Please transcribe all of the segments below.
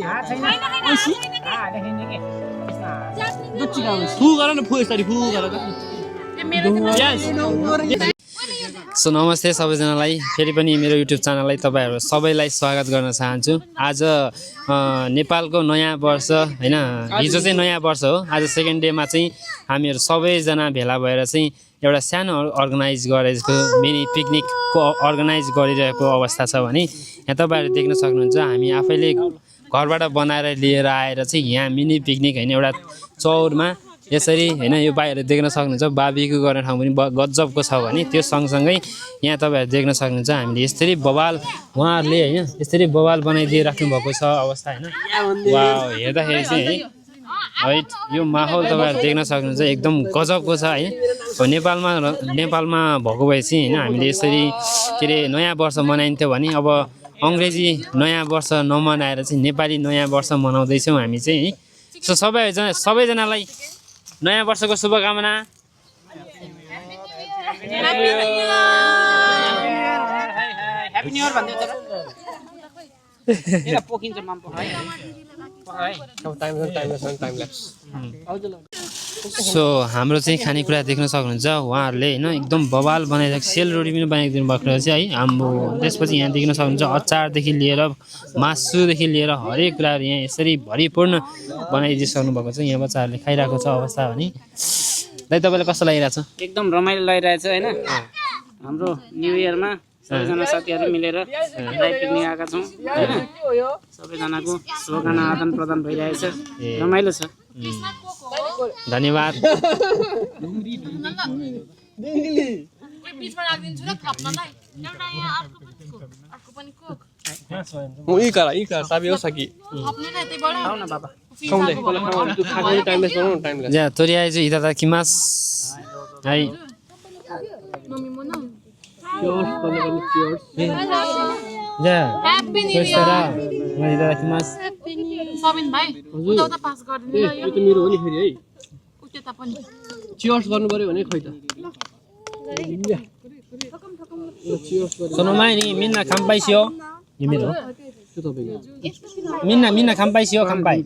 So नमस्ते सबैजनालाई फेरि पनि मेरो युट्युब च्यानललाई तपाईहरु सबैलाई स्वागत गर्न चाहन्छु। आज नेपालको नयाँ वर्ष हैन, हिजो चाहिँ नयाँ वर्ष हो। आज सेकेन्ड डेमा चाहिँ हामीहरु सबैजना भेला भएर चाहिँ एउटा सानो अर्गनाइज गरेको मिनी पिकनिकको अर्गनाइज गरिरहेको अवस्था छ भने यहाँ तपाईहरु देख्न सक्नुहुन्छ। हामी आफैले घरबाट बनाएर लिएर आएर चाहिँ यहाँ मिनी पिकनिक हैन एउटा चौरमा यसरी हैन यो बाहिर देख्न सक्नुहुन्छ। बाबीक्यु गर्ने ठाउँ पनि गजबको छ भने त्यो सँगसँगै यहाँ तपाईहरु देख्न सक्नुहुन्छ। हामीले यसरी बवाल उहाँहरुले हैन यसरी बवाल बनाइदिए राख्नु भएको छ अवस्था हैन। वाउ, हेर्दाखेरि चाहिँ है यो माहौल तपाईहरु देख्न सक्नुहुन्छ, एकदम गजबको छ हैन। नेपालमा भएको भए चाहिँ हैन हामीले यसरी के रे नयाँ वर्ष मनाइन्थ्यो भने अब अंग्रेजी नयाँ वर्ष नमनाएर चाहिँ नेपाली नयाँ वर्ष मनाउँदैछौँ हामी चाहिँ है। सो सबैजनालाई नयाँ वर्षको शुभकामना। ह्यापी न्यू इयर भन्दै छ र एला पोकिन्छ मम्पो है टाइम ल्याप्स। सो हाम्रो चाहिँ खानेकुरा देख्न सक्नुहुन्छ। उहाँहरूले हैन एकदम बवाल बनाइदिएको सेलरोटी पनि बनाइदिनु भएको रहेछ है हाम्रो। त्यसपछि यहाँ देख्न सक्नुहुन्छ अचारदेखि लिएर मासुदेखि लिएर हरेक कुराहरू यहाँ यसरी भरिपूर्ण बनाइदिइसक्नु भएको छ। यहाँ बच्चाहरूले खाइरहेको छ अवस्था भने। दाइ तपाईँलाई कस्तो लागिरहेछ? एकदम रमाइलो लागिरहेछ हैन। हाम्रो न्यू इयरमा सबैजना साथीहरू मिलेर ड्राई पिकनिक आएका छौँ हैन। सबैजनाको शुभकामना आदान प्रदान भइरहेछ, रमाइलो छ। धन्यवाद। मिन्ना खाम्पाइसियो यो मेरो मिन्ना खाम्पाइसियो खाम्पाइ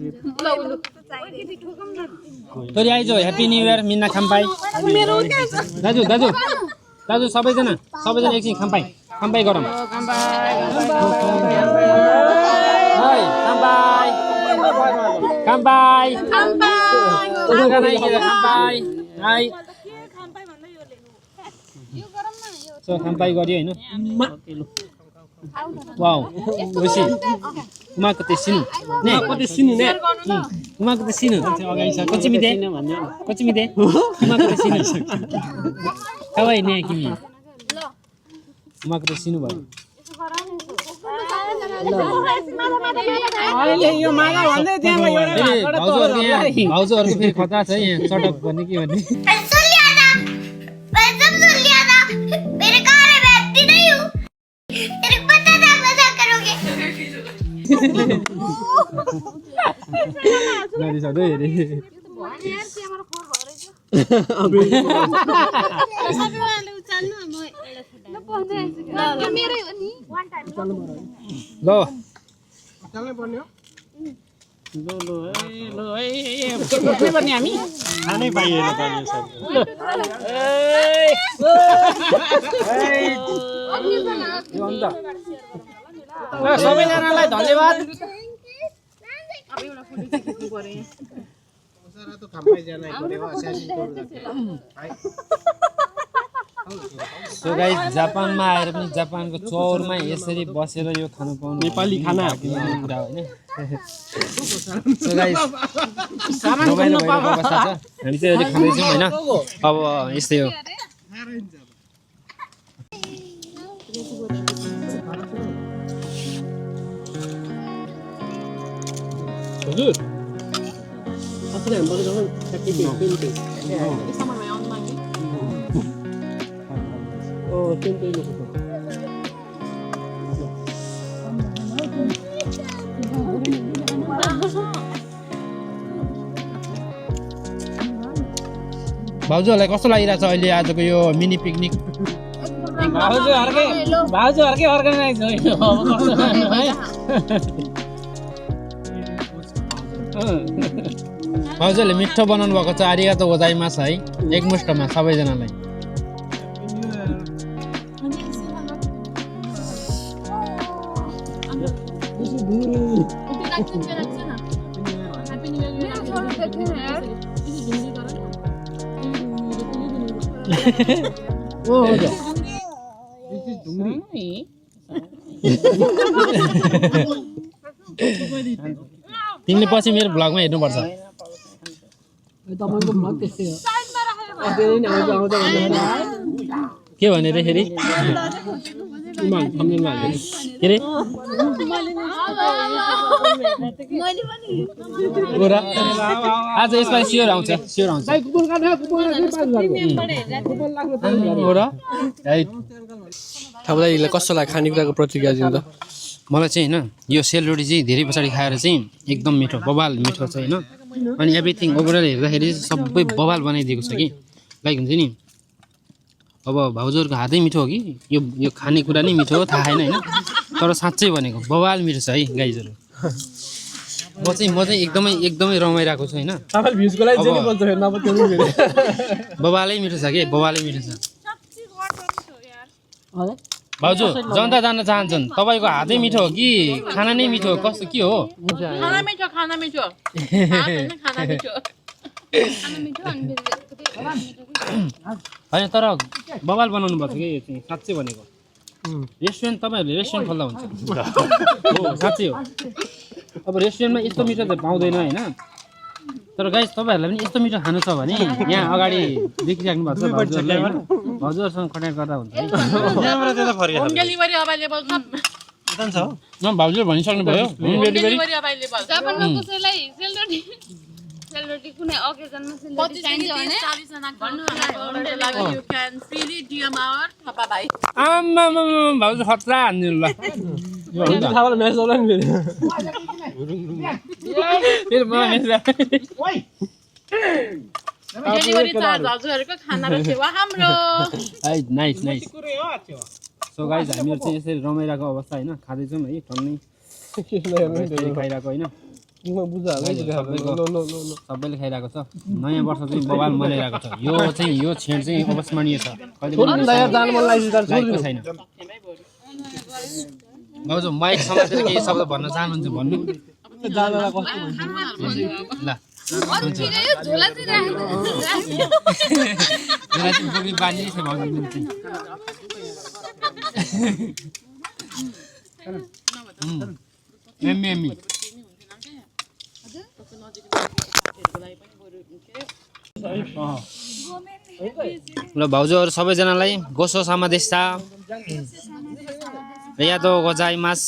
तोरी आइजो। ह्यापी न्यू इयर मिन्ना खाम्पाइ। दाजु दाजु दाजु सबैजना एकछिन खाम्पाइ गरौँ। खाम्पाइ खाम्पाइ गरियो हैन। वाउ खुसी उमाको त सिनु ने उमाको त सिनु कोचिमिदे उमाको त सिनु कवाइ ने किमी उमाको त सिनु भयो। भाउजूहरुको फेरि खतरा छ यहाँ चटक भन्ने के भन्ने। सबैजनालाई धन्यवाद। सो गाइस जापानमा आएर पनि जापानको चौरमा यसरी बसेर यो खानु पाउनु नेपाली खाना कुरा हो हैन। सो गाइस रमाइलो भएको अवस्था छ। हामी चाहिँ अहिले खाँदैछौँ हैन। अब यस्तै हो। हजुर अस्ति हामी बजार भाउजूहरूलाई कस्तो लागिरहेछ अहिले आजको यो मिनी पिकनिक? भाउजूहरुकै अर्गनाइज हो है। हजुरले मिठो बनाउनु भएको छ आरिगातो गोजाइमास है एकमुष्टमा सबैजनालाई तिमीले पछि मेरो भ्लगमा हेर्नुपर्छ के भने रे फेरि के रे आज यसमा स्योर आउँछ तपाईँलाई कस्तो लाग्यो खानेकुराको प्रतिक्रिया दिनु त मलाई चाहिँ होइन यो सेलरोटी चाहिँ धेरै पछाडि खाएर चाहिँ एकदम मिठो बबाल मिठो छ होइन अनि एभ्रिथिङ ओभरअल हेर्दाखेरि सबै बबाल बनाइदिएको छ कि लाइक हुन्छ नि अब भाउजूहरूको हातै मिठो हो कि यो खानेकुरा नै मिठो हो थाहा छैन होइन तर साँच्चै भनेको बबाल मिठो छ है गाइजहरू म चाहिँ एकदमै रमाइरहेको छु होइन बबालै मिठो छ कि बबालै मिठो छ भाउजू जनता जान्न चाहन्छन् तपाईँको हातै मिठो हो कि खाना नै मिठो हो कस्तो के हो होइन तर बबाल बनाउनु पर्छ कि यो चाहिँ साँच्चै भनेको रेस्टुरेन्ट तपाईँहरूले रेस्टुरेन्ट खोल्दा हुन्छ हो साँच्चै हो अब रेस्टुरेन्टमा यस्तो मिठो त पाउँदैन होइन तर गाइस तपाईँहरूलाई पनि यस्तो मिठो खानु छ भने यहाँ अगाडि देखिराख्नु भएको छ भाउजूहरूलाई होइन भाउजूहरूसँग कन्ट्याक्ट गर्दा हुन्छ भाउजूले भनिसक्नु भयो होम डेलिभरी सेलरोटी कुनै ओकेजनमा सेलरोटी चाहिन्छ भने आम्मा भाउजू खतरा हान्नु ल डेलिभरी चार्ज हजुरहरुको खानाको सेवा हाम्रो नाइस सो गाइज हामीहरू चाहिँ यसरी रमाइरहेको अवस्था होइन खाँदैछौँ है टन्नै खाइरहेको होइन सबैले खाइरहेको छ नयाँ वर्ष चाहिँ बबाल मनाइरहेको छ यो क्षण चाहिँ अविस्मरणीय छ कहिले छैन भाउजू माइक समातेर केही शब्द भन्न चाहनुहुन्छ भन्नु ल बानी छ भाउजू एमी ल भाउजूहरू सबैजनालाई गोसो समादेश यादो गोजाइमास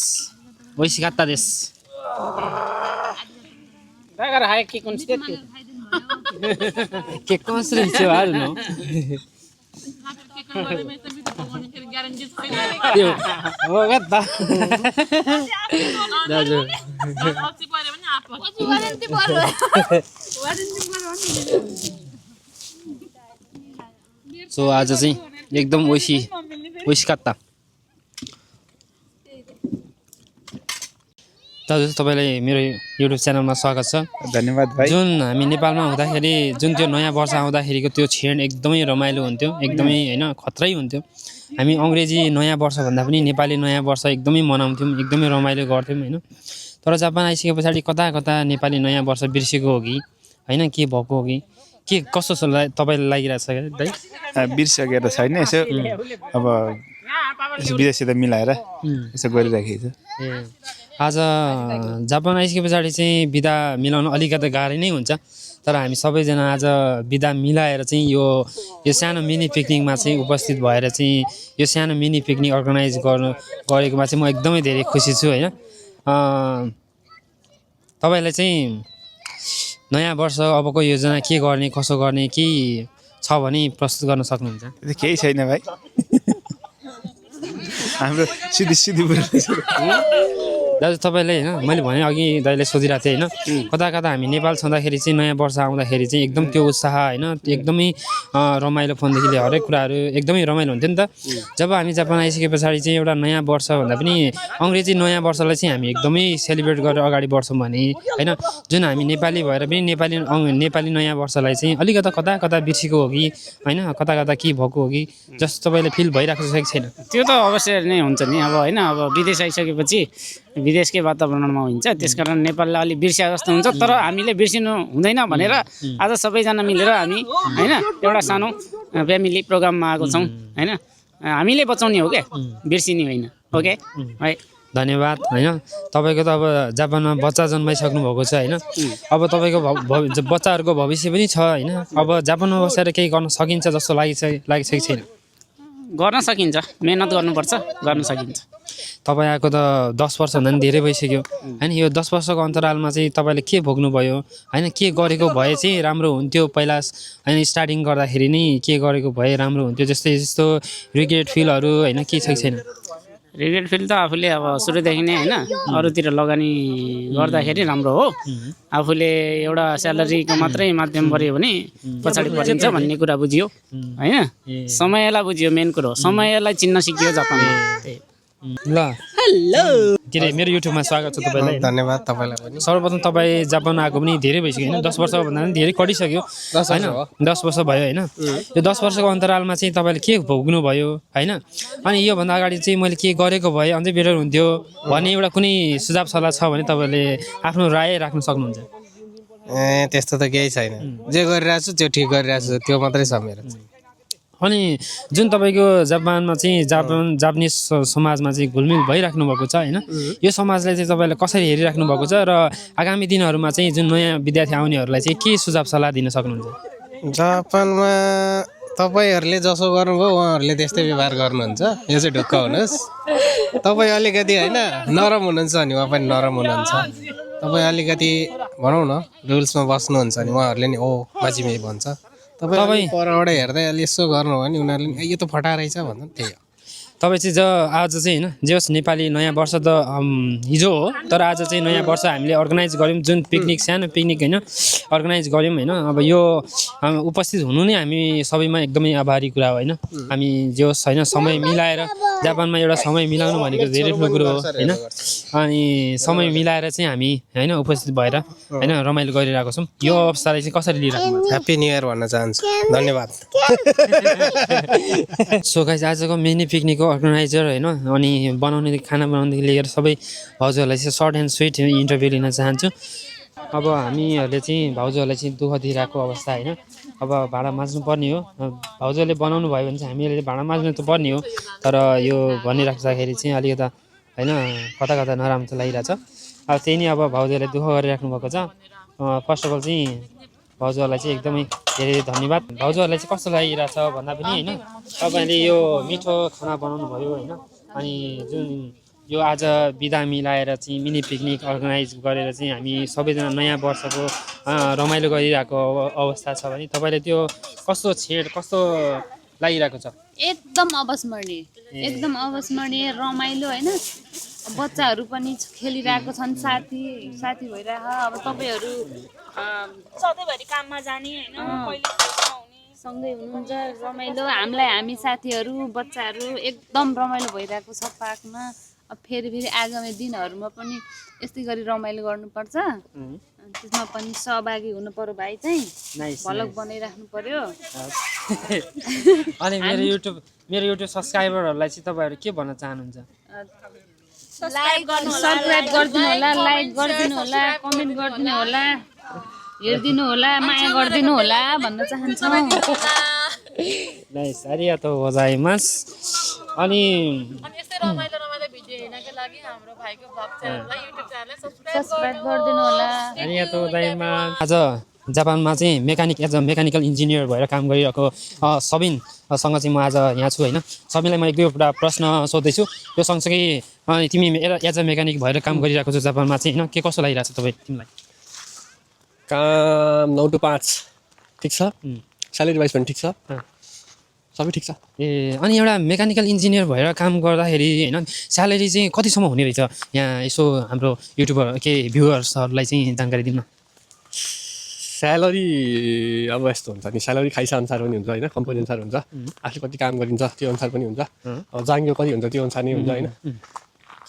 ओइसिकात्ता देश के कसरी छ हाल न हो गत्ता दाजु सो आज चाहिँ एकदम ओइसिकात्ता दाजु तपाईँलाई मेरो युट्युब च्यानलमा स्वागत छ धन्यवाद भाइ जुन हामी नेपालमा हुँदाखेरि जुन त्यो नयाँ वर्ष आउँदाखेरिको त्यो क्षण एकदमै रमाइलो हुन्थ्यो एकदमै होइन खत्रै हुन्थ्यो हामी अङ्ग्रेजी नयाँ वर्ष भन्दा पनि नेपाली नयाँ वर्ष एकदमै मनाउँथ्यौँ एकदमै रमाइलो गर्थ्यौँ होइन तर जापान आइसके पछाडि कता नेपाली नयाँ वर्ष बिर्सेको हो कि होइन के भएको हो कि के कस्तो तपाईँलाई लागिरहेको छ दाइ बिर्सकेर छैन यसो अब विदेशसित मिलाएर यसो गरिराखेको छ ए आज जापान आइसके पछाडि चाहिँ बिदा मिलाउन अलिकति गाह्रो नै हुन्छ तर हामी सबैजना आज बिदा मिलाएर चाहिँ यो सानो मिनी पिकनिकमा चाहिँ उपस्थित भएर चाहिँ यो सानो मिनी पिकनिक अर्गनाइज गरेकोमा चाहिँ म एकदमै धेरै खुसी छु होइन तपाईँलाई चाहिँ नयाँ वर्ष अबको योजना के गर्ने कसो गर्ने केही छ भने प्रस्तुत गर्न सक्नुहुन्छ केही छैन भाइ हाम्रो सिधी दाजु तपाईँले होइन मैले भने अघि दाइले सोधिरहेको थिएँ होइन कता कता हामी नेपाल छँदाखेरि चाहिँ नयाँ वर्ष आउँदाखेरि चाहिँ एकदम त्यो उत्साह होइन एकदमै रमाइलो फोनदेखि लिएर हरेक कुराहरू एकदमै रमाइलो हुन्थ्यो नि त जब हामी जापान आइसके पछाडि चाहिँ एउटा नयाँ वर्ष भन्दा पनि अङ्ग्रेजी नयाँ वर्षलाई चाहिँ हामी एकदमै सेलिब्रेट गरेर अगाडि बढ्छौँ भने होइन जुन हामी नेपाली भएर पनि नेपाली नयाँ वर्षलाई चाहिँ अलिकता कता कता बिर्सेको हो कि होइन कता कता के भएको हो कि जस्तो तपाईँले फिल भइरहेको छ कि छैन त्यो त अवश्य नै हुन्छ नि अब होइन अब विदेश आइसकेपछि विदेशकै वातावरणमा हुन्छ त्यसकारण नेपाललाई अलिक बिर्सिया जस्तो हुन्छ तर हामीले बिर्सिनु हुँदैन भनेर आज सबैजना मिलेर हामी होइन एउटा सानो फ्यामिली प्रोग्राममा आएको छौँ होइन हामीले बचाउने हो क्या बिर्सिने होइन ओके है धन्यवाद होइन तपाईँको त अब जापानमा बच्चा जन्माइसक्नु भएको छ होइन अब तपाईँको बच्चाहरूको भविष्य पनि छ होइन अब जापानमा बसेर केही गर्न सकिन्छ जस्तो लागिसकेको छैन गर्न सकिन्छ मेहनत गर्नुपर्छ गर्न सकिन्छ तपाईँ आएको त 10 वर्षभन्दा पनि धेरै भइसक्यो होइन यो 10 वर्षको अन्तरालमा चाहिँ तपाईँले के भोग्नुभयो होइन के गरेको भए चाहिँ राम्रो हुन्थ्यो पहिला होइन स्टार्टिङ गर्दाखेरि नै के गरेको भए राम्रो हुन्थ्यो जस्तो रिग्रेट फिलहरू होइन के छ कि छैन रिग्रेट फिल त आफूले अब सुरुदेखि नै होइन अरूतिर लगानी गर्दाखेरि राम्रो हो आफूले एउटा स्यालेरीको मात्रै माध्यम पऱ्यो भने पछाडि परिन्छ भन्ने कुरा बुझियो होइन समयलाई बुझियो मेन कुरो समयलाई चिन्न सिकियो जापानमा ल के अरे मेरो युट्युबमा स्वागत छ तपाईँलाई धन्यवाद तपाईँलाई पनि सर्वप्रथम तपाईँ जापान आएको पनि धेरै भइसक्यो होइन 10 वर्षभन्दा पनि धेरै कटिसक्यो होइन 10 वर्ष भयो होइन यो 10 वर्षको अन्तरालमा चाहिँ तपाईँले के भोग्नु भयो होइन अनि योभन्दा अगाडि चाहिँ मैले के गरेको भए अझै बेटर हुन्थ्यो भन्ने एउटा कुनै सुझाव सल्लाह छ भने तपाईँले आफ्नो राय राख्न सक्नुहुन्छ त्यस्तो त केही छैन जे गरिरहेको छु त्यो ठिक गरिरहेको छु त्यो मात्रै छ मेरो अनि जुन तपाईँको जापानमा चाहिँ जापानिज समाजमा चाहिँ घुलमिल भइराख्नु भएको छ होइन यो समाजलाई चाहिँ तपाईँले कसरी हेरिराख्नु भएको छ र आगामी दिनहरूमा चाहिँ जुन नयाँ विद्यार्थी आउनेहरूलाई चाहिँ के सुझाव सल्लाह दिन सक्नुहुन्छ जापानमा तपाईँहरूले जसो गर्नुभयो उहाँहरूले त्यस्तै व्यवहार गर्नुहुन्छ यो चाहिँ ढुक्क हुनुहोस् तपाईँ अलिकति होइन नरम हुनुहुन्छ भने उहाँ पनि नरम हुनुहुन्छ तपाईँ अलिकति भनौँ न रुल्समा बस्नुहुन्छ भने उहाँहरूले नि ओ बाजिमे भन्छ तपाईँ परबाट हेर्दै अलि यसो गर्नुभयो भने उनीहरूले यो त फटा रहेछ भन्छ त्यही हो तपाईँ चाहिँ आज चाहिँ होइन जे होस् नेपाली नयाँ वर्ष त हिजो हो तर आज चाहिँ नयाँ वर्ष हामीले अर्गनाइज गऱ्यौँ जुन पिकनिक सानो पिकनिक होइन अर्गनाइज गऱ्यौँ होइन अब यो उपस्थित हुनु नै हामी सबैमा एकदमै आभारी कुरा हो होइन हामी जे होस् होइन समय मिलाएर जापानमा एउटा समय मिलाउनु भनेको धेरै ठुलो कुरो हो होइन अनि समय मिलाएर चाहिँ हामी होइन उपस्थित भएर होइन रमाइलो गरिरहेको छौँ यो अवस्थालाई चाहिँ कसरी लिइराख्नु ह्याप्पी न्यु इयर भन्न चाहन्छु धन्यवाद सो गाइस आजको मिनी पिकनिकको अर्गनाइजर होइन अनि बनाउने खाना बनाउनेदेखि लिएर सबै भाउजूहरूलाई चाहिँ सर्ट एन्ड स्विट इन्टरभ्यू लिन चाहन्छु अब हामीहरूले चाहिँ भाउजूहरूलाई चाहिँ दुःख दिइरहेको अवस्था होइन अब भाँडा माझ्नु पर्ने हो भाउजूले बनाउनु भयो भने चाहिँ हामीले भाँडा माझ्नु त पर्ने हो तर यो भनिराख्दाखेरि चाहिँ अलिकता होइन कता कता नराम्रो त लागिरहेछ अब त्यही नै अब भाउजूले दुःख गरिराख्नु भएको छ फर्स्ट अफ अल चाहिँ भाउजूहरूलाई चाहिँ एकदमै धेरै धन्यवाद भाउजूहरूलाई चाहिँ कस्तो लागिरहेछ भन्दा पनि होइन तपाईँले यो मिठो खाना बनाउनु भयो होइन अनि जुन यो आज बिदा मिलाएर चाहिँ मिनी पिकनिक अर्गनाइज गरेर चाहिँ हामी सबैजना नयाँ वर्षको रमाइलो गरिरहेको अवस्था छ भने तपाईँले त्यो कस्तो लागिरहेको छ एकदम अविस्मरणीय रमाइलो होइन बच्चाहरू पनि खेलिरहेको छन् साथी भइरहेको अब तपाईँहरू सधैँभरि काममा जाने होइन सँगै हुनुहुन्छ रमाइलो हामी साथीहरू बच्चाहरू एकदम रमाइलो भइरहेको छ पार्कमा अब फेरि आगामी दिनहरूमा पनि यस्तै गरी रमाइलो गर्नुपर्छ त्यसमा पनि सहभागी हुनु पर्यो भाइ चाहिँ भ्लग बनाइराख्नु पर्यो अनि मेरो युट्युब सब्सक्राइबरहरूलाई चाहिँ तपाईँहरू के भन्न चाहनुहुन्छ सब्सक्राइब गरिदिनु होला लाइक गरिदिनु होला कमेन्ट गरिदिनु होला हेरिदिनु होला माया गरिदिनु होला भन्न चाहन्छौँ नाइस आरिगातो गोजाइमास अनि यस्तै रमाइलो भिडियो हेर्नको लागि हाम्रो भाइको भ्लग च्यानललाई युट्युब च्यानललाई सब्सक्राइब गरिदिनु होला आरिगातो गोजाइमास आज जापानमा चाहिँ मेकानिकल इन्जिनियर भएर काम गरिरहेको सबिनसँग चाहिँ म आज यहाँ छु होइन सबैलाई म एक दुईवटा प्रश्न सोध्दैछु यो सँगसँगै तिमी एज अ मेकानिक भएर काम गरिरहेको छौ जापानमा चाहिँ होइन के कस्तो लागिरहेको छ तिमीलाई काम 9 to 5 ठिक छ स्यालेरी वाइज पनि ठिक छ सबै ठिक छ। ए अनि एउटा मेकानिकल इन्जिनियर भएर काम गर्दाखेरि होइन स्यालेरी चाहिँ कतिसम्म हुने रहेछ यहाँ यसो हाम्रो युट्युबर के भ्युवर्सहरूलाई चाहिँ जानकारी दिनु न। स्यालेरी अब यस्तो हुन्छ नि, स्यालेरी खाइसा अनुसार पनि हुन्छ होइन, कम्पनी अनुसार हुन्छ, आफूले कति काम गरिन्छ त्यो अनुसार पनि हुन्छ, अब जाङ्गो कति हुन्छ त्यो अनुसार नै हुन्छ होइन।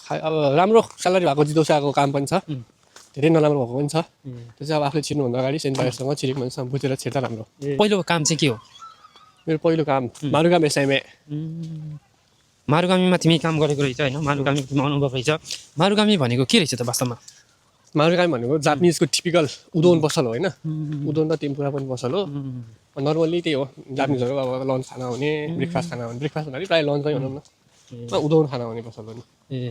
अब राम्रो स्यालेरी भएको जितौसाको काम पनि छ, धेरै नराम्रो भएको पनि छ, त्यो चाहिँ अब आफूले छिर्नुभन्दा अगाडि सेन्टरसँग छिरेको मान्छेसँग बुझेर छिर्दा राम्रो। पहिलो काम चाहिँ के हो? मेरो पहिलो काम मारुगाम एसआइएमए। मारुगामीमा तिमी काम गरेको रहेछ होइन, मारुगामी तिम्रो अनुभव रहेछ। मारुगामी भनेको के रहेछ त वास्तवमा? मारुगामी भनेको जापानिजको टिपिकल उदोन पसल हो होइन, उदोन र टेम्पुरा पनि पसल हो। नर्मल्ली त्यही हो, जापानिजहरू अब लन्च खाना हुने, ब्रेकफास्ट खाना हुने, ब्रेकफास्ट भन्दाखेरि प्रायः लन्चै भनौँ न, उदोन खाना हुने पसल हो नि,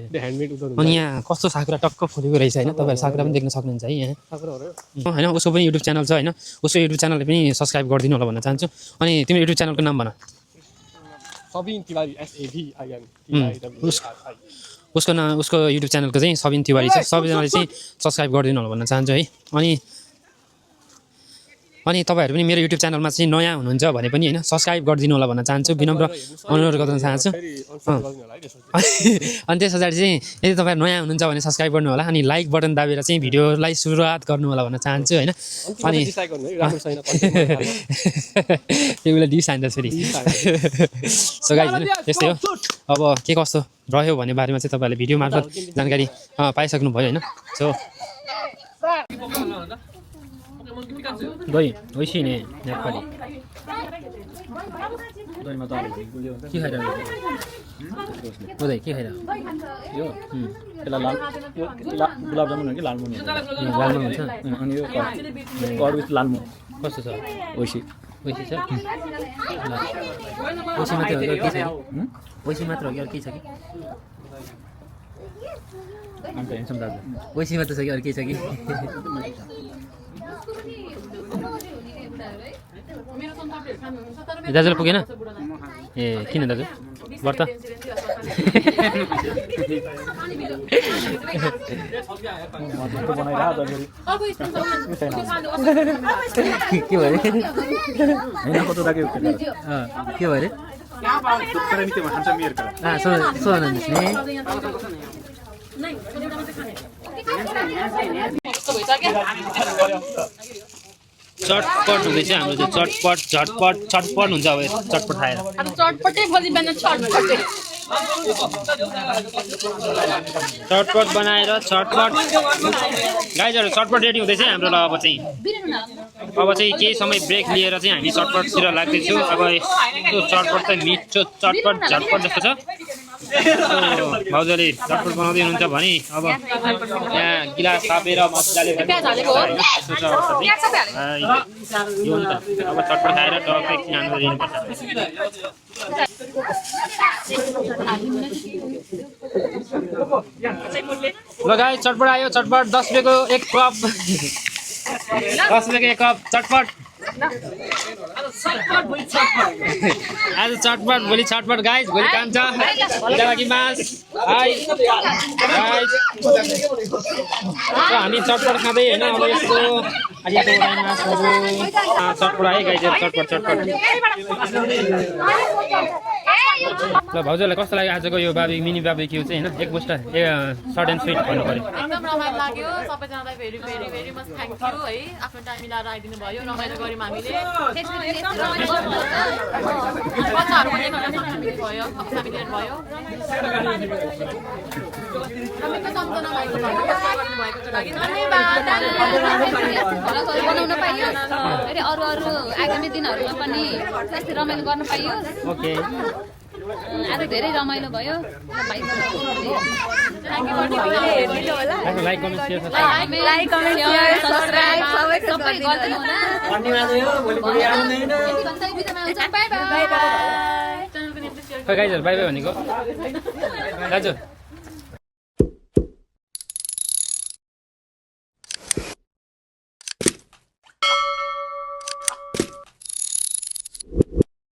त्यो ह्यान्डमेड उदोन। अनि यहाँ कस्तो साकुरा टक्क फुलेको रहेछ होइन, तपाईँहरू साकुरा पनि देख्न सक्नुहुन्छ है यहाँ होइन। उसको पनि युट्युब च्यानल छ होइन, उसको युट्युब च्यानलले पनि सब्सक्राइब गरिदिनु होला भन्न चाहन्छु। अनि तिम्रो युट्युब च्यानलको नाम भन। सबिन तिवारी SAVIN। उसको युट्युब च्यानलको चाहिँ सबिन तिवारी छ, सबैजनाले चाहिँ सब्सक्राइब गरिदिनु होला भन्न चाहन्छु है। अनि तपाईँहरू पनि मेरो युट्युब च्यानलमा चाहिँ नयाँ हुनुहुन्छ भने पनि होइन सब्सक्राइब गरिदिनु होला भन्न चाहन्छु, विनम्र अनुरोध गर्न चाहन्छु। अनि त्यस पछाडि चाहिँ यदि तपाईँहरू नयाँ हुनुहुन्छ भने सब्सक्राइब गर्नु होला, अनि लाइक बटन दाबेर चाहिँ भिडियोलाई सुरुवात गर्नु होला भन्न चाहन्छु होइन। अनि त्यो बेला डिस हान्छ फेरि। सो गाइज होइन त्यस्तै हो। अब के कस्तो रह्यो भन्ने बारेमा चाहिँ तपाईँहरूले भिडियो मार्फत जानकारी पाइसक्नु भयो होइन। सो दही ओइसिने नेपाली दहीमा त के खाइरहेको दही के खाइरहेको यो त्यसलाई गुलाब जामुन हो कि लालमुन हो? लालमुन हुन्छ। अनि यो विथ लालमुन कस्तो छ? ओइसी ओइसी छ। ओइसी मात्र हो कि अरू के छ कि? ओइसी मात्र हो कि अरू के छ कि? अन्त हेर्छौँ दाजु ओइसी मात्र छ कि अरू के छ कि? दाजुलाई पुगेन? ए किन दाजु व्रत? के भयो अरे? होइन कस्तो लाग्यो के भयो अरे? चटपट हुँदैछ हाम्रो त्यो चटपट झटपट चटपट हुन्छ अब चटपट खाएर। चटपटे भोलि बिहान चटपटे चटपट बनाएर चटपट गाइजहरू चटपट रेडी हुँदैछ हाम्रो। ल अब चाहिँ केही समय ब्रेक लिएर चाहिँ हामी चटपटतिर लाग्दैछौँ। अब यस्तो चटपट त मिठो चटपट झटपट जस्तो छ। भाउजूले चटपट बनाउँदै हुनुहुन्छ भने अब यहाँ गिलास थापेर मजाले अब चटपट खाएर टक्कै खानु दिनुपर्छ। ल गाइस चटपट आयो, चटपट 10 रुपियाँको एक कप 10 रुपियाँको एक कप चटपट। आज चटपट भोलि छटपट गाइस, भोलि काम छ लागि मास हाई गाइस। हामी चटपट खाँदै होइन अब यस्तो चटपट आयो गाइस, चटपट चटपट। ल भाउजूलाई कस्तो लाग्यो आजको यो बाबी मिनी बार्बिक्यू चाहिँ होइन? एक बुस्टर सर्ट एन्ड स्विट भन्नु पर्यो। एकदम रमाइलो लाग्यो, सबैजनालाई very very very much thank you है, आफ्नो टाइम मिलाएर आइदिनु भयो, रमाइलो गऱ्यौँ हामीले। बच्चाहरू पनि फ्यामिली भयो, फ्यामिली भयो। सम्झना भएको लागि धन्यवाद। बनाउन पाइयो फेरि अरू आगामी दिनहरूमा पनि यस्तै रमाइलो गर्न पाइयो। ओके आज धेरै रमाइलो भयो। लाइक कमेन्ट सेयर सबै गरिदिनु होला। गाइजहरू बाई बाई भनेको दाजु